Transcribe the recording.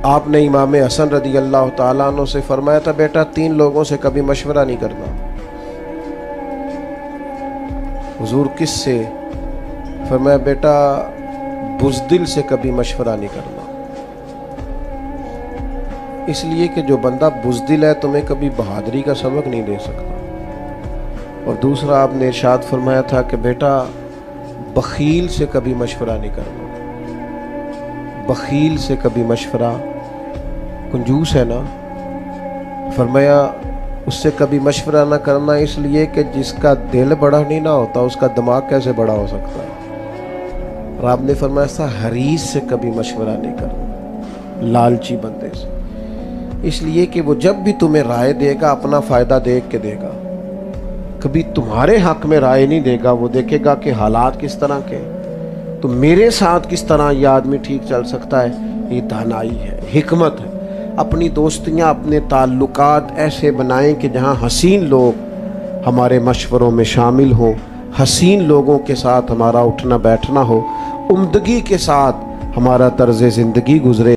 आपने इमाम हसन रदी अल्लाह ताला अन्हु से फरमाया था, बेटा 3 लोगों से कभी मशवरा नहीं करना। हुजूर किस से? फरमाया, बेटा बुज़दिल से कभी मशवरा नहीं करना। इसलिए कि जो बंदा बुज़दिल है तुम्हें कभी बहादुरी का सबक नहीं दे सकता। और दूसरा आपने इरशाद फरमाया था कि बेटा बखील से कभी मशवरा नहीं करना। बखील से कभी मशवरा, कंजूस है ना, फरमाया उससे कभी मशवरा ना करना, इसलिए कि जिसका दिल बड़ा नहीं ना होता उसका दिमाग कैसे बड़ा हो सकता है। और आपने फरमाया ऐसा हरीस से कभी मशवरा नहीं करना, लालची बंदे से, इसलिए कि वो जब भी तुम्हें राय देगा अपना फ़ायदा देख के देगा, कभी तुम्हारे हक में राय नहीं देगा। वो देखेगा कि हालात किस तरह के, तो मेरे साथ किस तरह ये आदमी ठीक चल सकता है। ये दानाई है, हिकमत है। अपनी दोस्तियाँ, अपने ताल्लुकात ऐसे बनाएं कि जहाँ हसीन लोग हमारे मशवरों में शामिल हों, हसीन लोगों के साथ हमारा उठना बैठना हो, उम्दगी के साथ हमारा तर्ज़ ज़िंदगी गुज़रे।